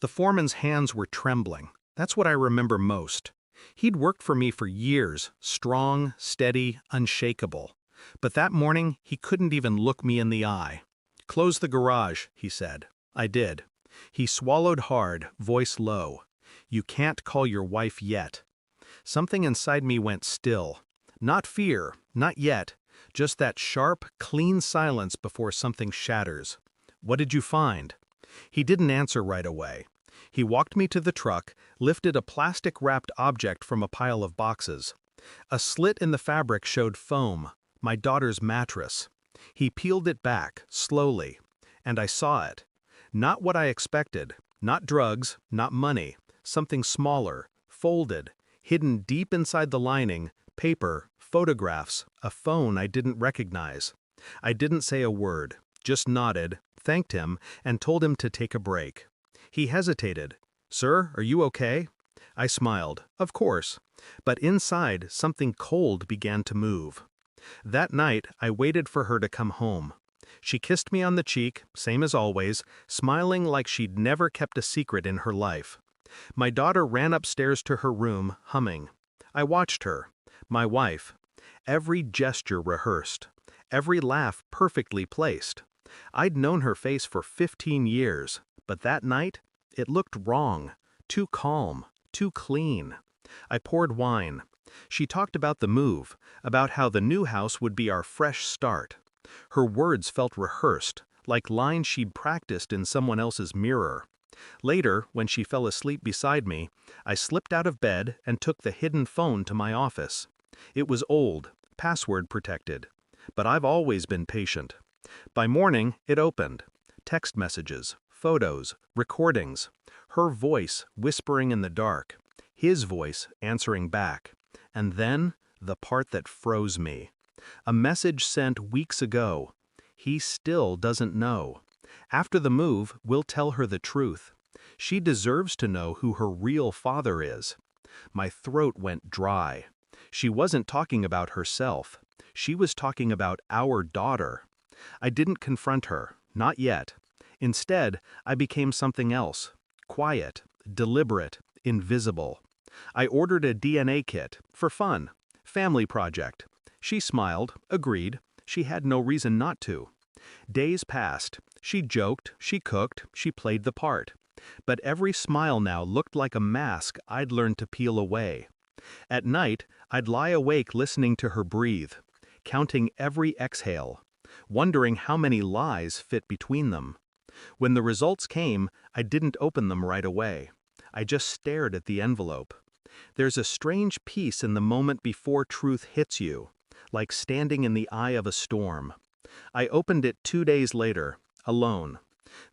The foreman's hands were trembling. That's what I remember most. He'd worked for me for years, strong, steady, unshakable. But that morning, he couldn't even look me in the eye. "Close the garage," he said. I did. He swallowed hard, voice low. "You can't call your wife yet." Something inside me went still. Not fear, not yet, just that sharp, clean silence before something shatters. "What did you find?" He didn't answer right away. He walked me to the truck, lifted a plastic-wrapped object from a pile of boxes. A slit in the fabric showed foam, my daughter's mattress. He peeled it back, slowly, and I saw it. Not what I expected, not drugs, not money, something smaller, folded, hidden deep inside the lining, paper, photographs, a phone I didn't recognize. I didn't say a word, just nodded, thanked him, and told him to take a break. He hesitated. "Sir, are you okay?" I smiled, of course, but inside something cold began to move. That night, I waited for her to come home. She kissed me on the cheek, same as always, smiling like she'd never kept a secret in her life. My daughter ran upstairs to her room, humming. I watched her, my wife. Every gesture rehearsed, every laugh perfectly placed. I'd known her face for 15 years, but that night, it looked wrong, too calm, too clean. I poured wine. She talked about the move, about how the new house would be our fresh start. Her words felt rehearsed, like lines she'd practiced in someone else's mirror. Later, when she fell asleep beside me, I slipped out of bed and took the hidden phone to my office. It was old, password protected, but I've always been patient. By morning, it opened. Text messages, photos, recordings. Her voice whispering in the dark. His voice answering back. And then, the part that froze me. A message sent weeks ago. "He still doesn't know. After the move, we'll tell her the truth. She deserves to know who her real father is." My throat went dry. She wasn't talking about herself. She was talking about our daughter. I didn't confront her, not yet. Instead, I became something else. Quiet, deliberate, invisible. I ordered a DNA kit, for fun. Family project. She smiled, agreed. She had no reason not to. Days passed. She joked, she cooked, she played the part. But every smile now looked like a mask I'd learned to peel away. At night, I'd lie awake listening to her breathe, counting every exhale, wondering how many lies fit between them. When the results came, I didn't open them right away. I just stared at the envelope. There's a strange peace in the moment before truth hits you, like standing in the eye of a storm. I opened it 2 days later, alone.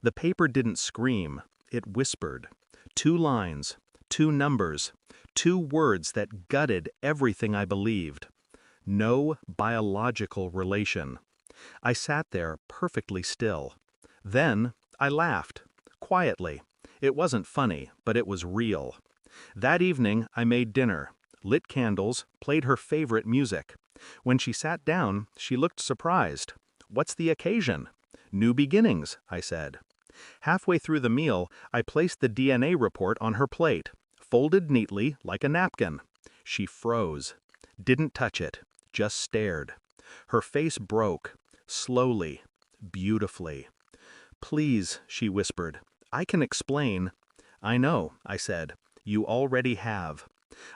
The paper didn't scream, it whispered. 2 lines, 2 numbers, 2 words that gutted everything I believed. No biological relation. I sat there perfectly still. Then, I laughed. Quietly. It wasn't funny, but it was real. That evening, I made dinner, lit candles, played her favorite music. When she sat down, she looked surprised. "What's the occasion?" "New beginnings," I said. Halfway through the meal, I placed the DNA report on her plate, folded neatly like a napkin. She froze. Didn't touch it, just stared. Her face broke, slowly, beautifully. "Please," she whispered, "I can explain." "I know," I said. "You already have."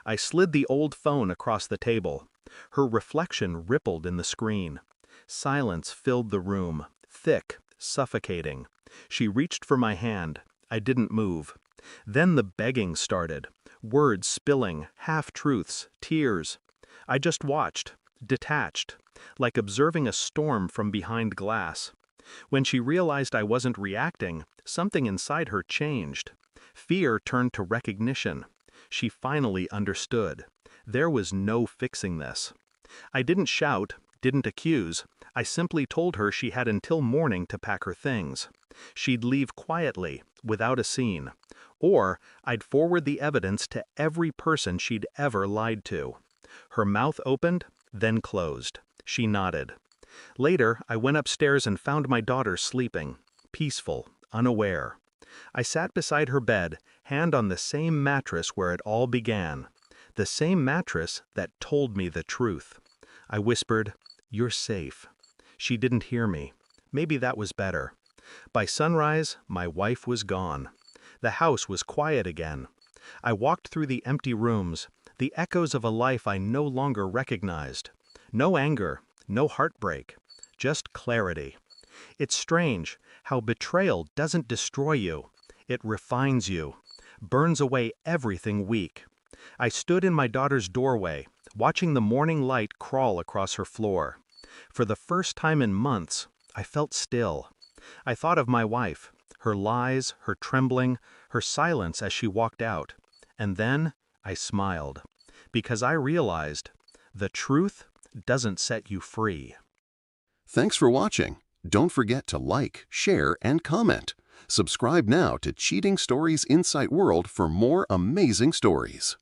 I slid the old phone across the table. Her reflection rippled in the screen. Silence filled the room, thick, suffocating. She reached for my hand. I didn't move. Then the begging started, words spilling, half-truths, tears. I just watched, detached, like observing a storm from behind glass. When she realized I wasn't reacting, something inside her changed. Fear turned to recognition. She finally understood. There was no fixing this. I didn't shout, didn't accuse. I simply told her she had until morning to pack her things. She'd leave quietly, without a scene. Or I'd forward the evidence to every person she'd ever lied to. Her mouth opened, then closed. She nodded. Later, I went upstairs and found my daughter sleeping, peaceful, unaware. I sat beside her bed, hand on the same mattress where it all began. The same mattress that told me the truth. I whispered, "You're safe." She didn't hear me. Maybe that was better. By sunrise, my wife was gone. The house was quiet again. I walked through the empty rooms, the echoes of a life I no longer recognized. No anger, no heartbreak, just clarity. It's strange how betrayal doesn't destroy you. It refines you, burns away everything weak. I stood in my daughter's doorway, watching the morning light crawl across her floor. For the first time in months, I felt still. I thought of my wife, her lies, her trembling, her silence as she walked out. And then I smiled, because I realized the truth doesn't set you free. Thanks for watching. Don't forget to like, share, and comment. Subscribe now to Cheating Stories Insight World for more amazing stories.